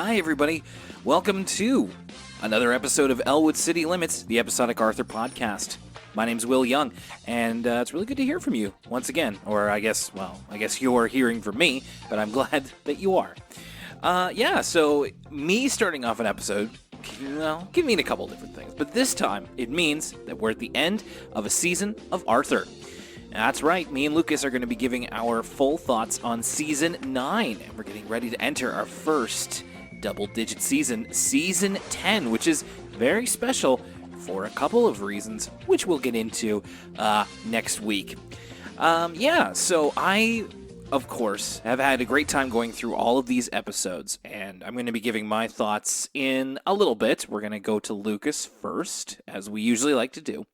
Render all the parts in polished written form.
Hi, everybody. Welcome to another episode of Elwood City Limits, the episodic Arthur podcast. My name's Will Young, and it's really good to hear from you once again. Or I guess you're hearing from me, but I'm glad that you are. So me starting off an episode, can mean a couple different things. But this time, it means that we're at the end of a season of Arthur. That's right, me and Lucas are going to be giving our full thoughts on Season 9, and we're getting ready to enter our first double-digit season, Season 10, which is very special for a couple of reasons, which we'll get into next week. So I, of course, have had a great time going through all of these episodes, and I'm going to be giving my thoughts in a little bit. We're going to go to Lucas first, as we usually like to do.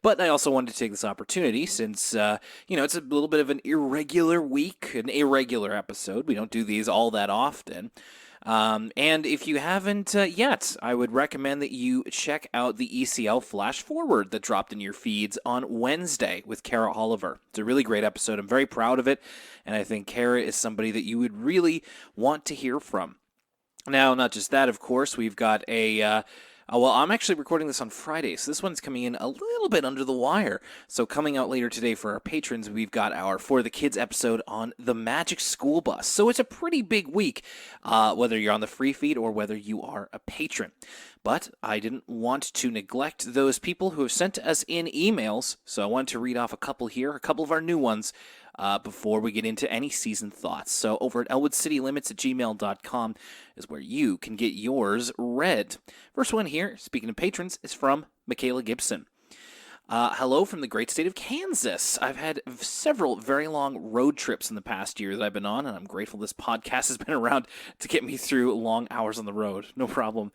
But I also wanted to take this opportunity since, it's a little bit of an irregular week, an irregular episode. We don't do these all that often. And if you haven't yet, I would recommend that you check out the ECL Flash Forward that dropped in your feeds on Wednesday with Kara Oliver. It's a really great episode. I'm very proud of it, and I think Kara is somebody that you would really want to hear from. Now, not just that, of course, we've got I'm actually recording this on Friday, so this one's coming in a little bit under the wire. So coming out later today for our patrons, we've got our For the Kids episode on the Magic School Bus. So it's a pretty big week, whether you're on the free feed or whether you are a patron. But I didn't want to neglect those people who have sent us in emails, so I wanted to read off a couple here, a couple of our new ones, before we get into any season thoughts. So over at elwoodcitylimits@gmail.com is where you can get yours read. First one here, speaking of patrons, is from Michaela Gibson. Hello from the great state of Kansas. I've had several very long road trips in the past year that I've been on, and I'm grateful this podcast has been around to get me through long hours on the road. No problem.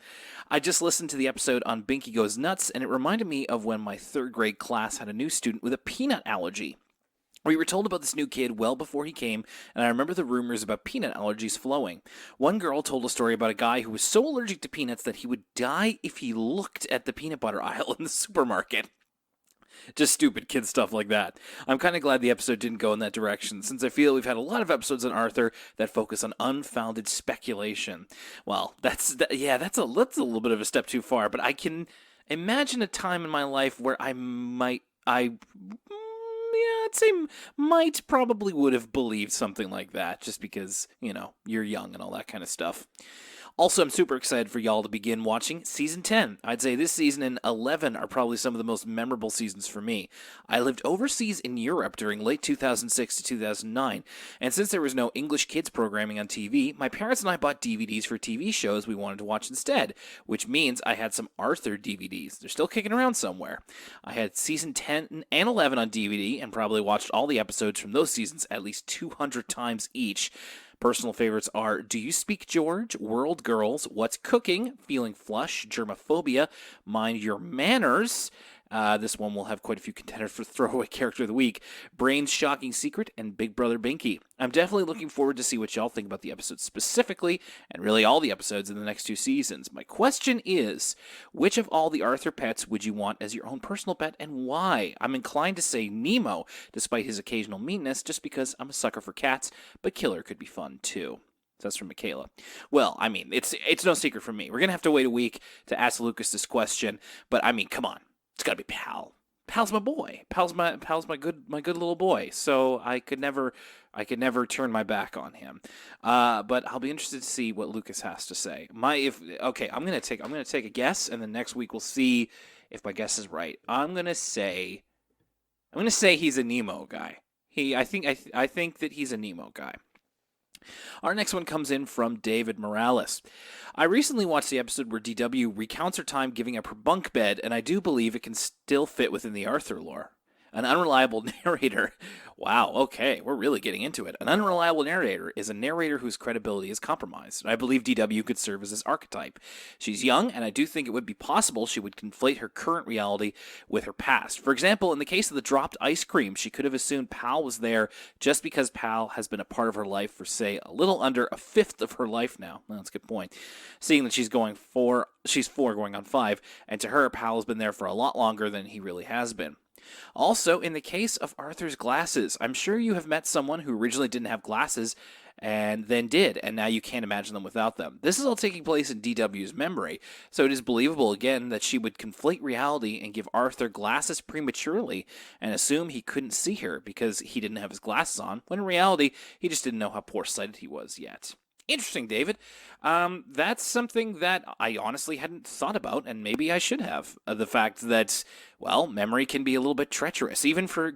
I just listened to the episode on Binky Goes Nuts, and it reminded me of when my third grade class had a new student with a peanut allergy. We were told about this new kid well before he came, and I remember the rumors about peanut allergies flowing. One girl told a story about a guy who was so allergic to peanuts that he would die if he looked at the peanut butter aisle in the supermarket. Just stupid kid stuff like that. I'm kind of glad the episode didn't go in that direction, since I feel we've had a lot of episodes on Arthur that focus on unfounded speculation. Well, that's a little bit of a step too far, but I can imagine a time in my life where I'd say probably would have believed something like that, just because, you're young and all that kind of stuff. Also, I'm super excited for y'all to begin watching Season 10. I'd say this season and 11 are probably some of the most memorable seasons for me. I lived overseas in Europe during late 2006 to 2009, and since there was no English kids programming on TV, my parents and I bought DVDs for TV shows we wanted to watch instead, which means I had some Arthur DVDs. They're still kicking around somewhere. I had Season 10 and 11 on DVD, and probably watched all the episodes from those seasons at least 200 times each. Personal favorites are Do You Speak George, World Girls, What's Cooking, Feeling Flush, Germophobia, Mind Your Manners. This one will have quite a few contenders for Throwaway Character of the Week, Brain's Shocking Secret, and Big Brother Binky. I'm definitely looking forward to see what y'all think about the episodes specifically, and really all the episodes in the next two seasons. My question is, which of all the Arthur pets would you want as your own personal pet, and why? I'm inclined to say Nemo, despite his occasional meanness, just because I'm a sucker for cats, but Killer could be fun too. That's from Michaela. Well, it's no secret from me. We're going to have to wait a week to ask Lucas this question, but come on. It's got to be Pal. Pal's my boy. Pal's my good little boy. So I could never turn my back on him. But I'll be interested to see what Lucas has to say. I'm gonna take a guess, and then next week we'll see if my guess is right. I'm gonna say he's a Nemo guy. I think that he's a Nemo guy. Our next one comes in from David Morales. I recently watched the episode where DW recounts her time giving up her bunk bed, and I do believe it can still fit within the Arthur lore. An unreliable narrator. Wow, okay, we're really getting into it. An unreliable narrator is a narrator whose credibility is compromised, and I believe DW could serve as this archetype. She's young, and I do think it would be possible she would conflate her current reality with her past. For example, in the case of the dropped ice cream, she could have assumed Pal was there just because Pal has been a part of her life for, say, a little under a fifth of her life now. Well, that's a good point. Seeing that she's 4 going on 5, and to her, Pal has been there for a lot longer than he really has been. Also, in the case of Arthur's glasses, I'm sure you have met someone who originally didn't have glasses and then did, and now you can't imagine them without them. This is all taking place in DW's memory, so it is believable again that she would conflate reality and give Arthur glasses prematurely and assume he couldn't see her because he didn't have his glasses on, when in reality he just didn't know how poor-sighted he was yet. Interesting, David. That's something that I honestly hadn't thought about, and maybe I should have. The fact that, well, memory can be a little bit treacherous, even for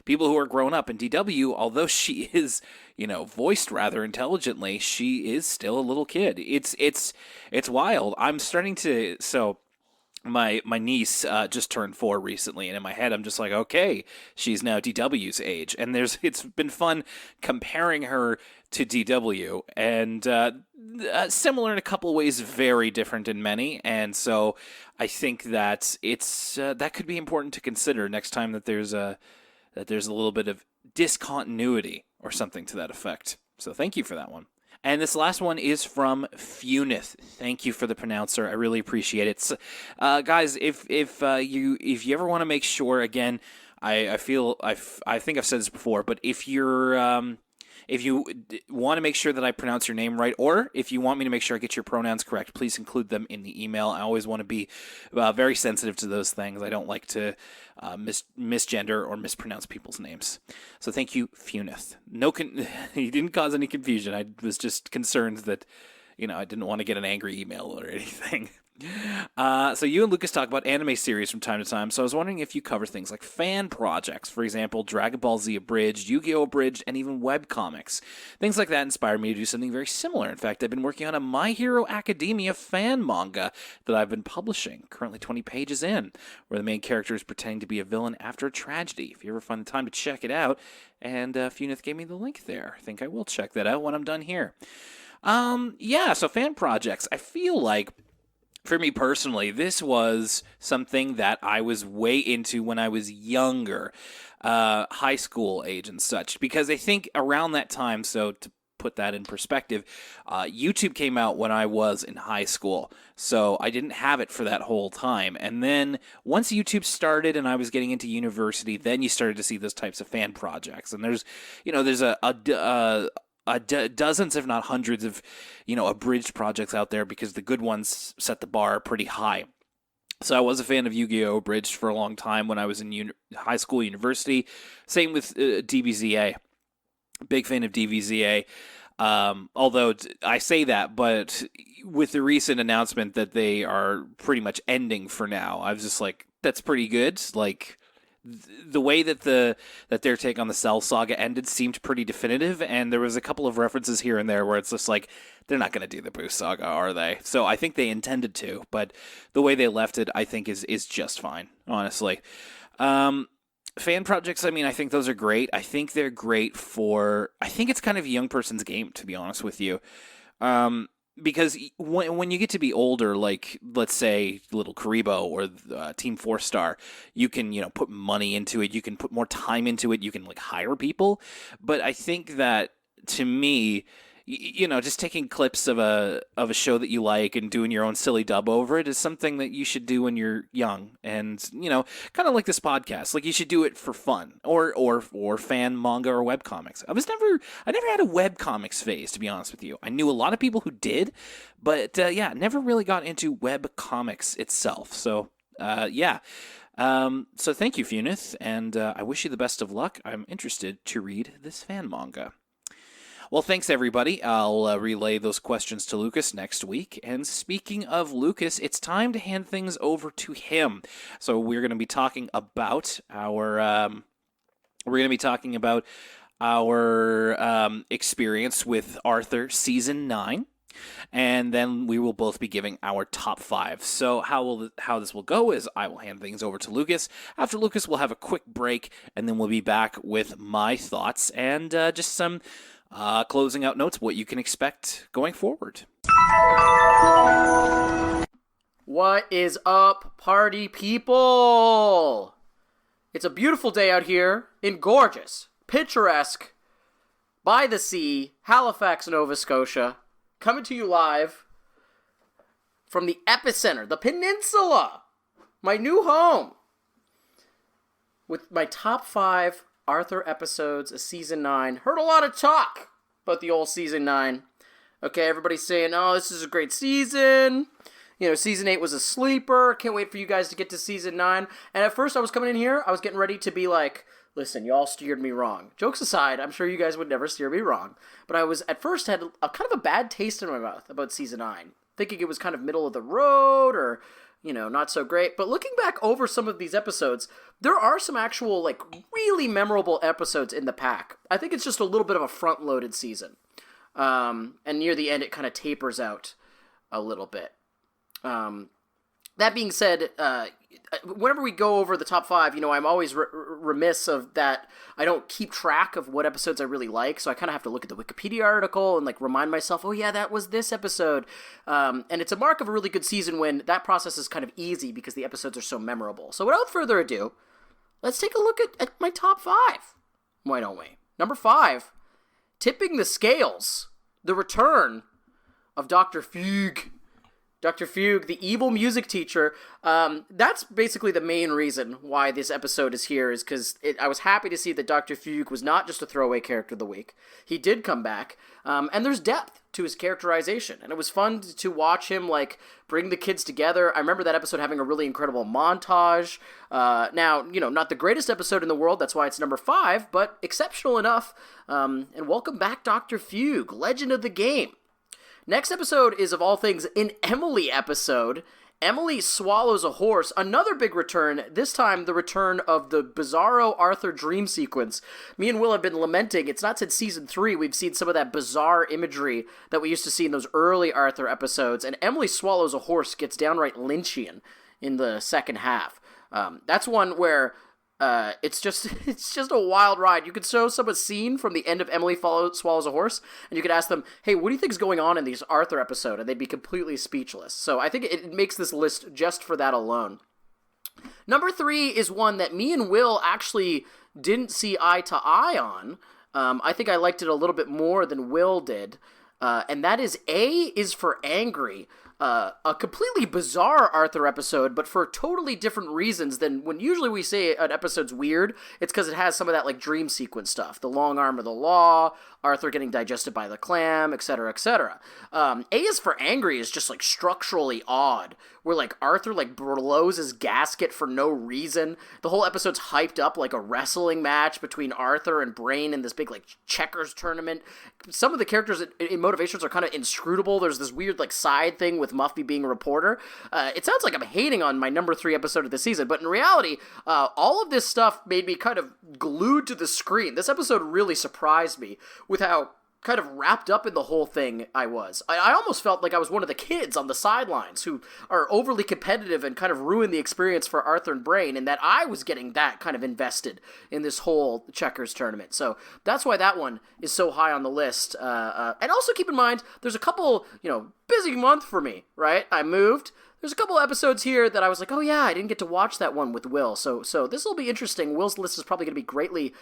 people who are grown up. In DW, although she is, voiced rather intelligently, she is still a little kid. It's wild. I'm starting to My niece just turned 4 recently, and in my head I'm just like, okay, she's now DW's age, and it's been fun comparing her to DW, and similar in a couple ways, very different in many, and so I think that it's that could be important to consider next time that there's a little bit of discontinuity or something to that effect. So thank you for that one. And this last one is from Funith. Thank you for the pronouncer. I really appreciate it. Guys, if you ever want to make sure, again, I think I've said this before, but if you want to make sure that I pronounce your name right, or if you want me to make sure I get your pronouns correct, please include them in the email. I always want to be very sensitive to those things. I don't like to misgender or mispronounce people's names. So thank you, Funith. You didn't cause any confusion. I was just concerned that, I didn't want to get an angry email or anything. So you and Lucas talk about anime series from time to time, so I was wondering if you cover things like fan projects, for example, Dragon Ball Z Abridged, Yu-Gi-Oh! Abridged, and even webcomics. Things like that inspired me to do something very similar. In fact, I've been working on a My Hero Academia fan manga that I've been publishing, currently 20 pages in, where the main character is pretending to be a villain after a tragedy. If you ever find the time to check it out, and Funith gave me the link there. I think I will check that out when I'm done here. So fan projects. I feel like, for me personally, this was something that I was way into when I was younger, high school age and such, because I think around that time, so to put that in perspective, YouTube came out when I was in high school, so I didn't have it for that whole time. And then once YouTube started and I was getting into university, then you started to see those types of fan projects. And there's dozens, if not hundreds of, abridged projects out there, because the good ones set the bar pretty high. So I was a fan of Yu-Gi-Oh! Abridged for a long time when I was in high school, university. Same with DBZA. Big fan of DBZA. Although I say that, but with the recent announcement that they are pretty much ending for now, I was just like, that's pretty good. Like, the way that their take on the Cell Saga ended seemed pretty definitive, and there was a couple of references here and there where it's just like, they're not going to do the Boo Saga, are they? So I think they intended to, but the way they left it, I think, is just fine, honestly. Fan projects, I think those are great. I think they're great I think it's kind of a young person's game, to be honest with you. Because when you get to be older, like, let's say, Little Karibo or Team 4-Star, you can, put money into it, you can put more time into it, you can, hire people. But I think that, to me, just taking clips of a show that you like and doing your own silly dub over it is something that you should do when you're young. And, kind of like this podcast, like, you should do it for fun or fan manga or webcomics. I never had a webcomics phase, to be honest with you. I knew a lot of people who did, but never really got into webcomics itself. So, so thank you, Funith, and I wish you the best of luck. I'm interested to read this fan manga. Well, thanks, everybody. I'll relay those questions to Lucas next week. And speaking of Lucas, it's time to hand things over to him. So we're going to be talking about our experience with Arthur Season 9. And then we will both be giving our top 5. So how this will go is I will hand things over to Lucas. After Lucas, we'll have a quick break, and then we'll be back with my thoughts and just some closing out notes, what you can expect going forward. What is up, party people? It's a beautiful day out here in gorgeous, picturesque, by the sea, Halifax, Nova Scotia, coming to you live from the epicenter, the peninsula, my new home, with my top 5 Arthur episodes of Season 9. Heard a lot of talk about the old season 9. Okay, everybody's saying, oh, this is a great season. Season 8 was a sleeper. Can't wait for you guys to get to season 9. And at first I was coming in here, I was getting ready to be like, listen, y'all steered me wrong. Jokes aside, I'm sure you guys would never steer me wrong. But I was, at first, had a kind of a bad taste in my mouth about season 9. Thinking it was kind of middle of the road or, not so great. But looking back over some of these episodes, there are some actual, really memorable episodes in the pack. I think it's just a little bit of a front-loaded season. And near the end, it kind of tapers out a little bit. That being said, whenever we go over the top 5, I'm always remiss of that. I don't keep track of what episodes I really like, so I kind of have to look at the Wikipedia article and remind myself, oh yeah, that was this episode. And it's a mark of a really good season when that process is kind of easy because the episodes are so memorable. So without further ado, let's take a look at my top 5. Why don't we? Number 5, tipping the scales, the return of Dr. Fugue. Dr. Fugue, the evil music teacher. That's basically the main reason why this episode is here, is because I was happy to see that Dr. Fugue was not just a throwaway character of the week. He did come back, and there's depth to his characterization, and it was fun to watch him, bring the kids together. I remember that episode having a really incredible montage. Now, not the greatest episode in the world, that's why it's number 5, but exceptional enough. And welcome back, Dr. Fugue, legend of the game. Next episode is, of all things, an Emily episode. Emily swallows a horse. Another big return, this time the return of the bizarro Arthur dream sequence. Me and Will have been lamenting, it's not since season 3 we've seen some of that bizarre imagery that we used to see in those early Arthur episodes, and Emily swallows a horse gets downright Lynchian in the second half. That's one where it's just a wild ride. You could show someone a scene from the end of Emily Swallows a Horse, and you could ask them, hey, what do you think is going on in these Arthur episode? And they'd be completely speechless. So I think it makes this list just for that alone. Number 3 is one that me and Will actually didn't see eye to eye on. I think I liked it a little bit more than Will did. And that is A is for Angry. A completely bizarre Arthur episode, but for totally different reasons than when usually we say an episode's weird. It's because it has some of that dream sequence stuff. The long arm of the law, Arthur getting digested by the clam, etc., etc. A is for Angry is just structurally odd, where Arthur blows his gasket for no reason. The whole episode's hyped up like a wrestling match between Arthur and Brain in this big checkers tournament. Some of the characters in motivations are kind of inscrutable. There's this weird side thing with Muffy being a reporter. It sounds like I'm hating on my number 3 episode of the season, but in reality, all of this stuff made me kind of glued to the screen. This episode really surprised me with how kind of wrapped up in the whole thing I was. I almost felt like I was one of the kids on the sidelines who are overly competitive and kind of ruin the experience for Arthur and Brain, and that I was getting that kind of invested in this whole checkers tournament. So that's why that one is so high on the list. And also keep in mind, there's a couple, busy month for me, right? I moved. There's a couple episodes here that I was like, oh yeah, I didn't get to watch that one with Will, so this will be interesting. Will's list is probably going to be greatly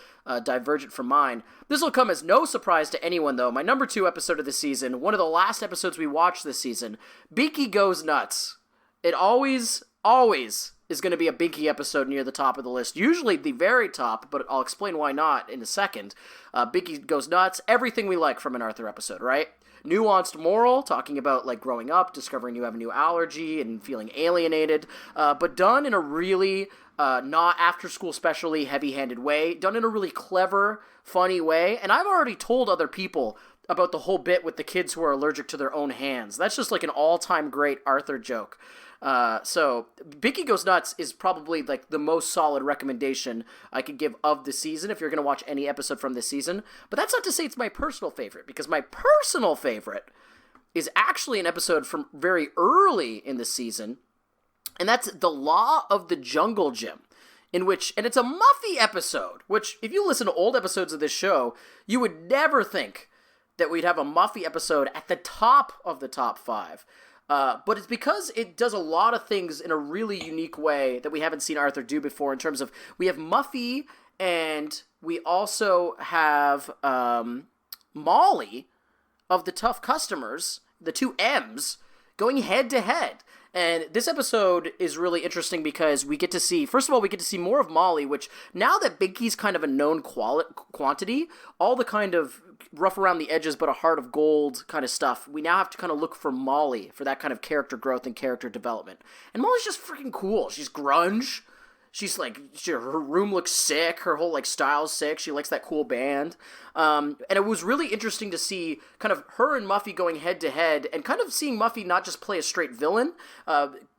divergent from mine. This will come as no surprise to anyone, though. My number 2 episode of the season, one of the last episodes we watched this season, Binky Goes Nuts. It always is going to be a Binky episode near the top of the list, usually the very top, but I'll explain why not in a second. Binky Goes Nuts, everything we like from an Arthur episode, right? Nuanced moral, talking about growing up, discovering you have a new allergy and feeling alienated, but done in a really not after school specially heavy-handed way, done in a really clever, funny way. And I've already told other people about the whole bit with the kids who are allergic to their own hands. That's just an all-time great Arthur joke. So Binky Goes Nuts is probably the most solid recommendation I could give of the season if you're going to watch any episode from this season. But that's not to say it's my personal favorite, because my personal favorite is actually an episode from very early in the season, and that's The Law of the Jungle Gym, and it's a Muffy episode, which if you listen to old episodes of this show, you would never think that we'd have a Muffy episode at the top of the top 5. But it's because it does a lot of things in a really unique way that we haven't seen Arthur do before, in terms of we have Muffy and we also have Molly of the Tough Customers, the 2 M's, going head to head. And this episode is really interesting because we get to see, first of all, we get to see more of Molly, which now that Binky's kind of a known quantity, all the kind of rough around the edges but a heart of gold kind of stuff, we now have to kind of look for Molly for that kind of character growth and character development. And Molly's just freaking cool. She's grunge. She's like, her room looks sick. Her whole like style's sick. She likes that cool band. And it was really interesting to see kind of her and Muffy going head to head and kind of seeing Muffy not just play a straight villain.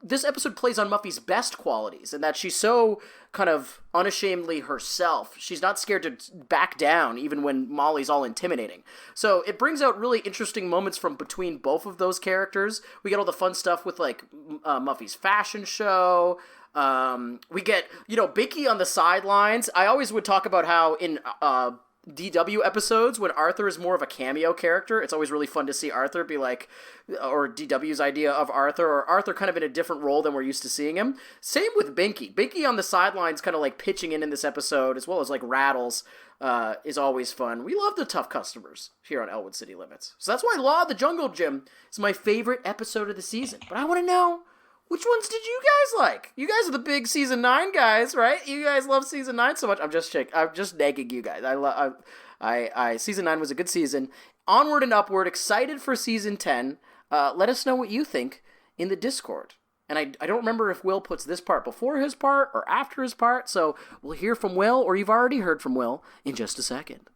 This episode plays on Muffy's best qualities and that she's so kind of unashamedly herself. She's not scared to back down even when Molly's all intimidating. So it brings out really interesting moments from between both of those characters. We get all the fun stuff with like Muffy's fashion show. We get, Binky on the sidelines. I always would talk about how in DW episodes, when Arthur is more of a cameo character, it's always really fun to see Arthur be like, or DW's idea of Arthur, or Arthur kind of in a different role than we're used to seeing him. Same with Binky. Binky on the sidelines kind of like pitching in this episode, as well as like Rattles, is always fun. We love the tough customers here on Elwood City Limits. So that's why Law of the Jungle Gym is my favorite episode of the season. But I want to know, which ones did you guys like? You guys are the big season 9 guys, right? You guys love season 9 so much. I'm just nagging you guys. Season 9 was a good season. Onward and upward. Excited for season 10. Let us know what you think in the Discord. And I don't remember if Will puts this part before his part or after his part. So we'll hear from Will, or you've already heard from Will in just a second.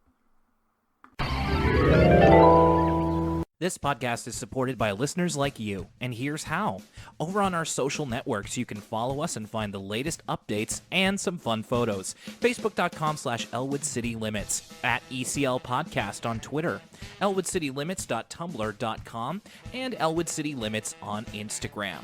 This podcast is supported by listeners like you, and here's how. Over on our social networks, you can follow us and find the latest updates and some fun photos. Facebook.com/Elwood City Limits, at ECL Podcast on Twitter, ElwoodCityLimits.tumblr.com, and Elwood City Limits on Instagram.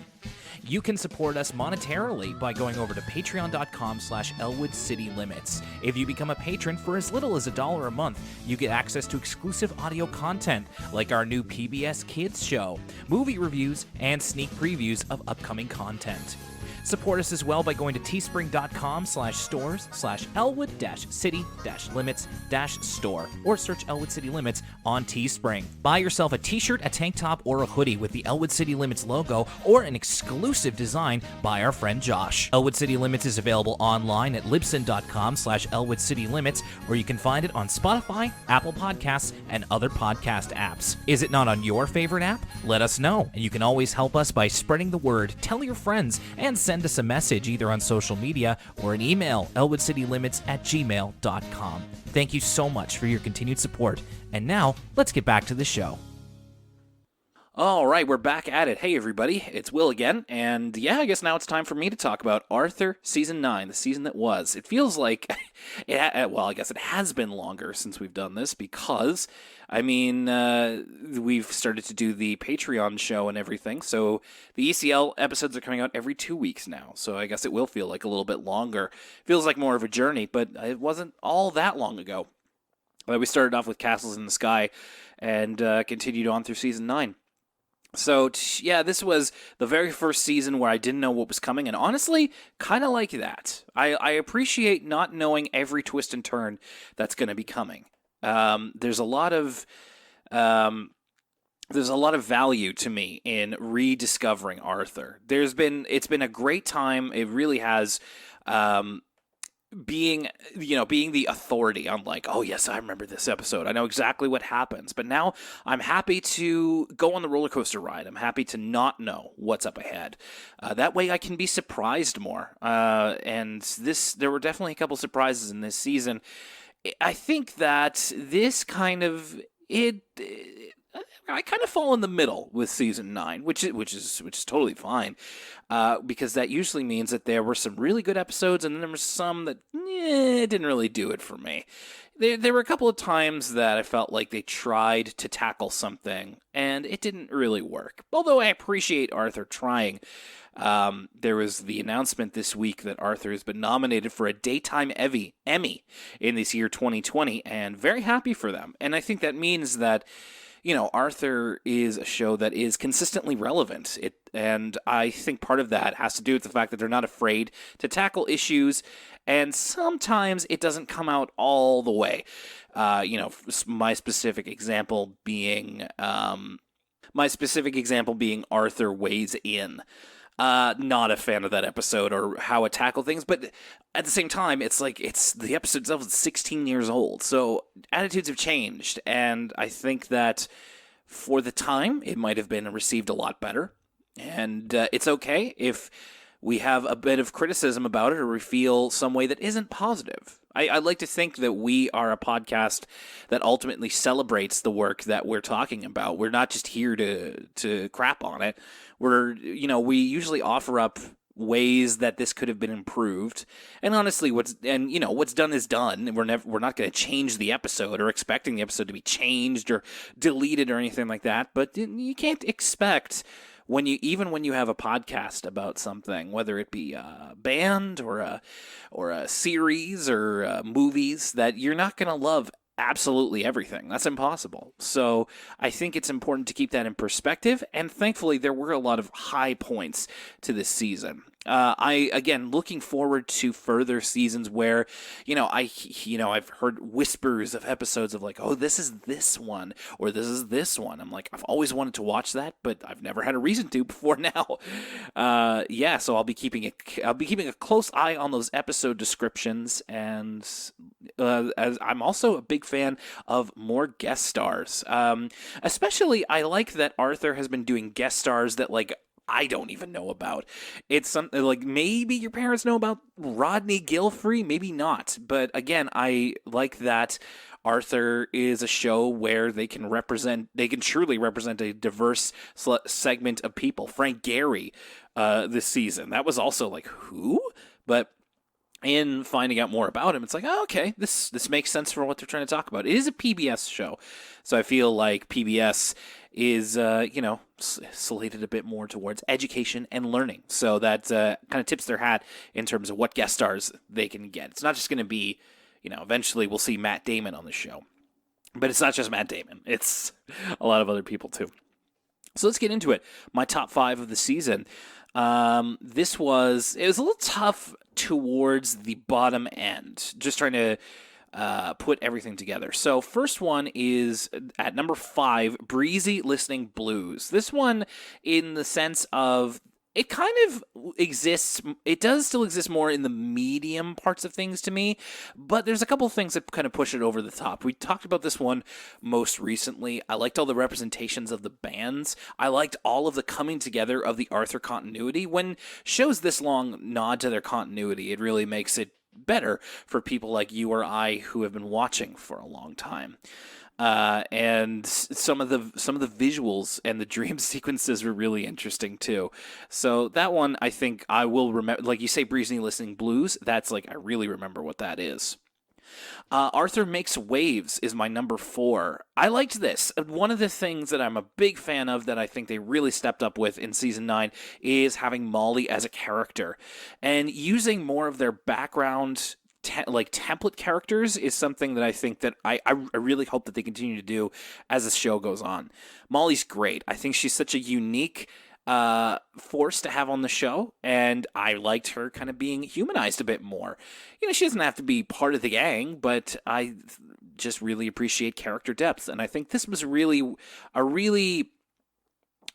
You can support us monetarily by going over to patreon.com/Elwood City Limits. If you become a patron for as little as $1 a month, you get access to exclusive audio content like our new PBS Kids show, movie reviews, and sneak previews of upcoming content. Support us as well by going to teespring.com/stores/Elwood-City-Limits-store or search Elwood City Limits on Teespring. Buy yourself a t-shirt, a tank top, or a hoodie with the Elwood City Limits logo or an exclusive design by our friend Josh. Elwood City Limits is available online at libsyn.com/Elwood City Limits, or you can find it on Spotify, Apple Podcasts, and other podcast apps. Is it not on your favorite app? Let us know, and you can always help us by spreading the word, tell your friends, and send us a message either on social media or an email, elwoodcitylimits@gmail.com. Thank you so much for your continued support. And now, let's get back to the show. All right, we're back at it. Hey, everybody, it's Will again. And yeah, I guess now it's time for me to talk about Arthur Season 9, the season that was. It feels like, I guess it has been longer since we've done this because, we've started to do the Patreon show and everything. So the ECL episodes are coming out every 2 weeks now. So I guess it will feel like a little bit longer. Feels like more of a journey, but it wasn't all that long ago. We started off with Castles in the Sky and continued on through Season 9. So, yeah, this was the very first season where I didn't know what was coming, and honestly, kind of like that. I appreciate not knowing every twist and turn that's going to be coming. There's a lot of value to me in rediscovering Arthur. It's been a great time. It really has. Being the authority on like, oh yes, I remember this episode. I know exactly what happens. But now I'm happy to go on the roller coaster ride. I'm happy to not know what's up ahead. That way I can be surprised more. And there were definitely a couple surprises in this season. I think that this kind of I kind of fall in the middle with season 9, which is totally fine, because that usually means that there were some really good episodes, and then there were some that didn't really do it for me. There were a couple of times that I felt like they tried to tackle something, and it didn't really work. Although I appreciate Arthur trying. There was the announcement this week that Arthur has been nominated for a Daytime Emmy in this year 2020, and very happy for them. And I think that means that Arthur is a show that is consistently relevant. And I think part of that has to do with the fact that they're not afraid to tackle issues, and sometimes it doesn't come out all the way. My specific example being Arthur Weighs In. Not a fan of that episode or how it tackled things, but at the same time, it's like the episode itself is 16 years old, so attitudes have changed, and I think that for the time, it might have been received a lot better, and it's okay if we have a bit of criticism about it or we feel some way that isn't positive. I like to think that we are a podcast that ultimately celebrates the work that we're talking about. We're not just here to crap on it. We usually offer up ways that this could have been improved. And honestly, what's done is done. We're not going to change the episode or expecting the episode to be changed or deleted or anything like that. But you can't expect when you have a podcast about something, whether it be a band or a series or movies, that you're not going to love absolutely everything. That's impossible. So I think it's important to keep that in perspective, and thankfully there were a lot of high points to this season. Again, looking forward to further seasons where, I've heard whispers of episodes of like, oh, this is this one, or this is this one. I'm like, I've always wanted to watch that, but I've never had a reason to before now. So I'll be keeping a close eye on those episode descriptions, and as I'm also a big fan of more guest stars. Especially, I like that Arthur has been doing guest stars that like I don't even know about. It's something like maybe your parents know about Rodney Gilfrey, maybe not. But again, I like that Arthur is a show where they can truly represent a diverse segment of people. Frank Gehry this season, that was also like, who? But in finding out more about him, it's like, oh, okay, this makes sense for what they're trying to talk about. It is a PBS show, so I feel like PBS is, slated a bit more towards education and learning. So that kind of tips their hat in terms of what guest stars they can get. It's not just going to be, eventually we'll see Matt Damon on the show. But it's not just Matt Damon. It's a lot of other people, too. So let's get into it. My top 5 of the season. It was a little tough towards the bottom end, just trying to put everything together. So first one is at number 5, Breezy Listening Blues. This one, in the sense of, it kind of exists, it does still exist more in the medium parts of things to me, but there's a couple of things that kind of push it over the top. We talked about this one most recently. I liked all the representations of the bands. I liked all of the coming together of the Arthur continuity. When shows this long nod to their continuity, it really makes it better for people like you or I who have been watching for a long time. And some of the visuals and the dream sequences were really interesting too. So that one, I think I will remember. Like you say, Breezy Listening Blues. That's like, I really remember what that is. Arthur Makes Waves is my number 4. I liked this. One of the things that I'm a big fan of that I think they really stepped up with in season 9 is having Molly as a character and using more of their background template characters is something that I think that I really hope that they continue to do as the show goes on. Molly's great. I think she's such a unique force to have on the show, and I liked her kind of being humanized a bit more. She doesn't have to be part of the gang, but I just really appreciate character depth, and I think this was really what's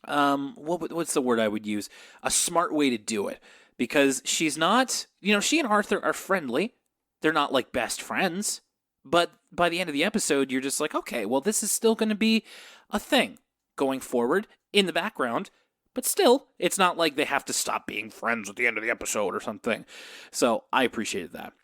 the word I would use? A smart way to do it, because she's not, she and Arthur are friendly. They're not like best friends, but by the end of the episode, you're just like, okay, well, this is still going to be a thing going forward in the background, but still, it's not like they have to stop being friends at the end of the episode or something. So I appreciated that.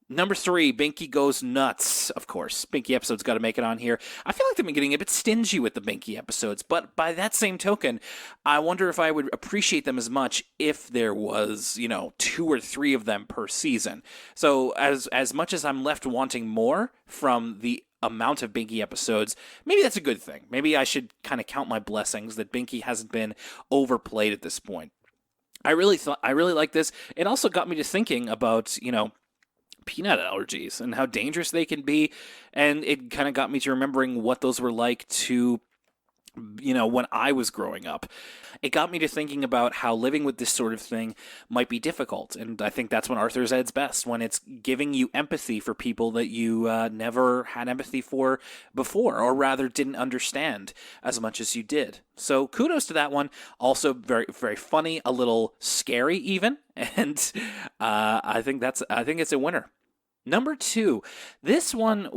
Number 3, Binky Goes Nuts. Of course, Binky episodes got to make it on here. I feel like they've been getting a bit stingy with the Binky episodes, but by that same token, I wonder if I would appreciate them as much if there was, 2 or 3 of them per season. So as much as I'm left wanting more from the amount of Binky episodes, maybe that's a good thing. Maybe I should kind of count my blessings that Binky hasn't been overplayed at this point. I really like this. It also got me to thinking about, peanut allergies and how dangerous they can be, and it kind of got me to remembering what those were like to when I was growing up. It got me to thinking about how living with this sort of thing might be difficult. And I think that's when Arthur's at its best, when it's giving you empathy for people that you never had empathy for before, or rather didn't understand as much as you did. So kudos to that one. Also very, very funny, a little scary even. And I think it's a winner. Number 2, this one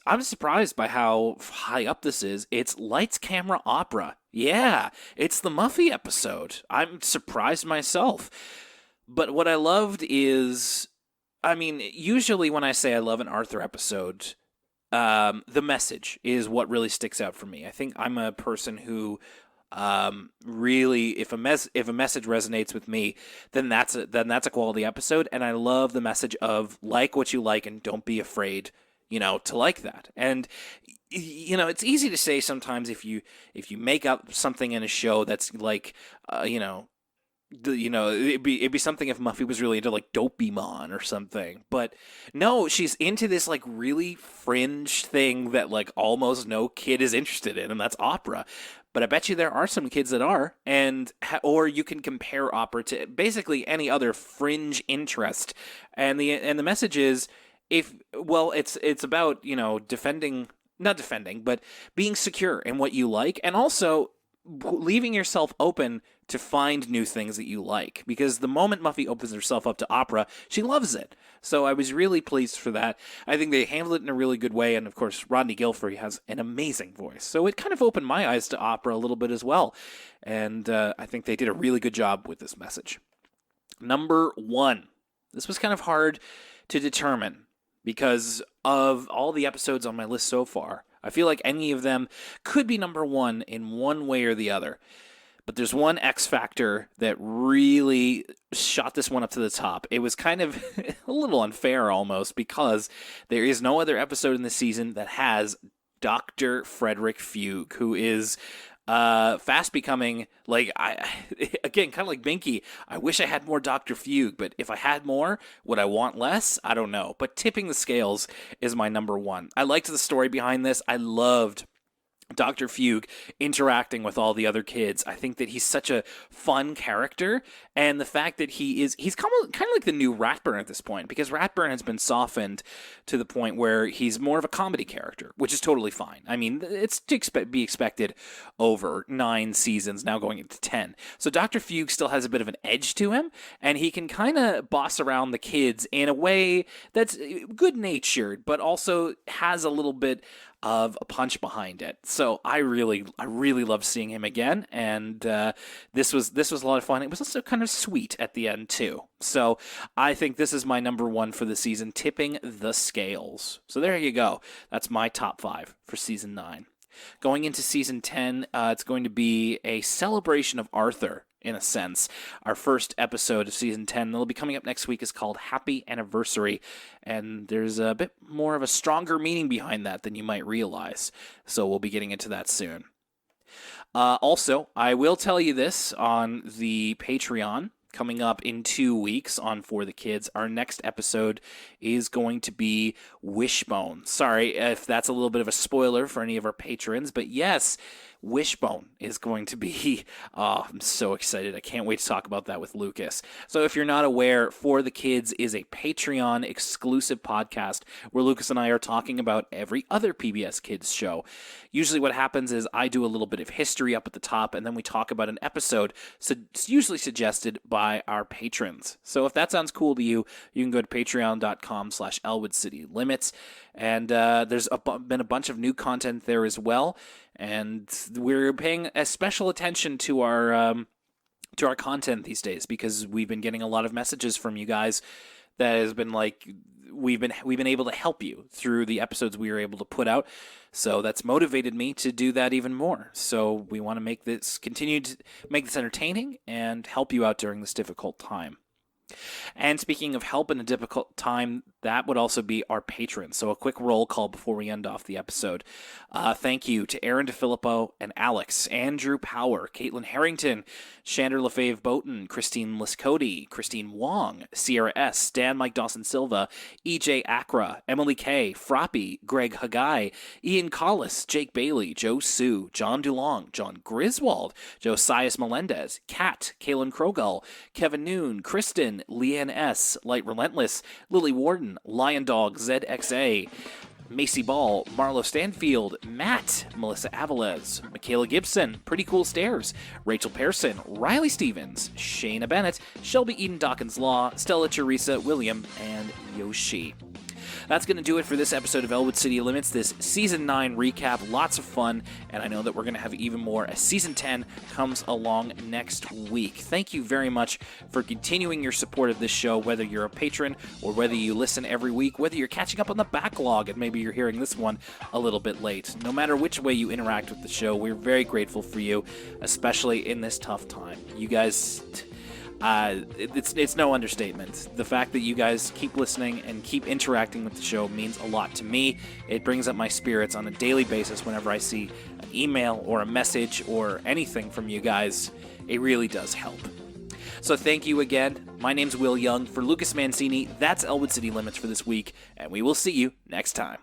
I'm surprised by how high up this is. It's Lights, Camera, Opera. Yeah, it's the Muffy episode. I'm surprised myself. But what I loved is, usually when I say I love an Arthur episode, the message is what really sticks out for me. I think I'm a person who really, if a message resonates with me, then that's a quality episode. And I love the message of like what you like and don't be afraid, to like that. And it's easy to say sometimes if you make up something in a show that's like, it'd be something if Muffy was really into like Dopamon or something. But no, she's into this like really fringe thing that like almost no kid is interested in, and that's opera. But I bet you there are some kids that are, or you can compare opera to basically any other fringe interest. And the message is, it's about, not defending, but being secure in what you like, and also leaving yourself open to find new things that you like. Because the moment Muffy opens herself up to opera, she loves it. So I was really pleased for that. I think they handled it in a really good way, and of course, Rodney Gilfrey has an amazing voice. So it kind of opened my eyes to opera a little bit as well. And I think they did a really good job with this message. Number 1. This was kind of hard to determine because of all the episodes on my list so far. I feel like any of them could be number 1 in one way or the other. But there's one X factor that really shot this one up to the top. It was kind of a little unfair almost, because there is no other episode in the season that has Dr. Frederick Fugue, who is fast becoming, again, kind of like Binky. I wish I had more Dr. Fugue, but if I had more, would I want less? I don't know. But tipping the scales is my number 1. I liked the story behind this. I loved Dr. Fugue interacting with all the other kids. I think that he's such a fun character, and the fact that he's kind of like the new Ratburn at this point, because Ratburn has been softened to the point where he's more of a comedy character, which is totally fine. I mean, it's to be expected over 9 seasons, now going into 10. So Dr. Fugue still has a bit of an edge to him, and he can kind of boss around the kids in a way that's good-natured, but also has a little bit of a punch behind it. So I really love seeing him again, and this was a lot of fun. It was also kind of sweet at the end too. So I think this is my number 1 for the season, tipping the scales. So there you go. That's my top 5 for season 9. Going into season 10, it's going to be a celebration of Arthur, in a sense. Our first episode of season 10 that'll be coming up next week is called Happy Anniversary, and there's a bit more of a stronger meaning behind that than you might realize. So we'll be getting into that soon. Also, I will tell you this on the Patreon. Coming up in 2 weeks on For the Kids, our next episode is going to be Wishbone. Sorry if that's a little bit of a spoiler for any of our patrons, but yes, Wishbone is going to be, I'm so excited. I can't wait to talk about that with Lucas. So if you're not aware, For the Kids is a Patreon exclusive podcast where Lucas and I are talking about every other PBS Kids show. Usually what happens is I do a little bit of history up at the top, and then we talk about an episode, so it's usually suggested by our patrons. So if that sounds cool to you, you can go to patreon.com/Elwood City Limits, and there's been a bunch of new content there as well. And we're paying a special attention to our content these days, because we've been getting a lot of messages from you guys that has been like, we've been able to help you through the episodes we were able to put out. So that's motivated me to do that even more. So we want to continue to make this entertaining and help you out during this difficult time. And speaking of help in a difficult time, that would also be our patrons. So a quick roll call before we end off the episode. Thank you to Aaron DeFilippo and Alex, Andrew Power, Caitlin Harrington, Shander LaFave Boughton, Christine Liscote, Christine Wong, Sierra S., Stan Mike Dawson Silva, EJ Acra, Emily K., Froppy, Greg Hagai, Ian Collis, Jake Bailey, Joe Sue, John Dulong, John Griswold, Josias Melendez, Kat, Kaylin Krogel, Kevin Noon, Kristen, Leanne S., Light Relentless, Lily Warden, Lion Dog, ZXA, Macy Ball, Marlo Stanfield, Matt, Melissa Avalez, Michaela Gibson, Pretty Cool Stairs, Rachel Pearson, Riley Stevens, Shayna Bennett, Shelby Eden Dawkins Law, Stella Teresa William, and Yoshi. That's going to do it for this episode of Elwood City Limits, this Season 9 recap. Lots of fun, and I know that we're going to have even more as Season 10 comes along next week. Thank you very much for continuing your support of this show, whether you're a patron or whether you listen every week, whether you're catching up on the backlog and maybe you're hearing this one a little bit late. No matter which way you interact with the show, we're very grateful for you, especially in this tough time. You guys... it's no understatement. The fact that you guys keep listening and keep interacting with the show means a lot to me. It brings up my spirits on a daily basis whenever I see an email or a message or anything from you guys. It really does help. So thank you again. My name's Will Young. For Lucas Mancini, that's Elwood City Limits for this week, and we will see you next time.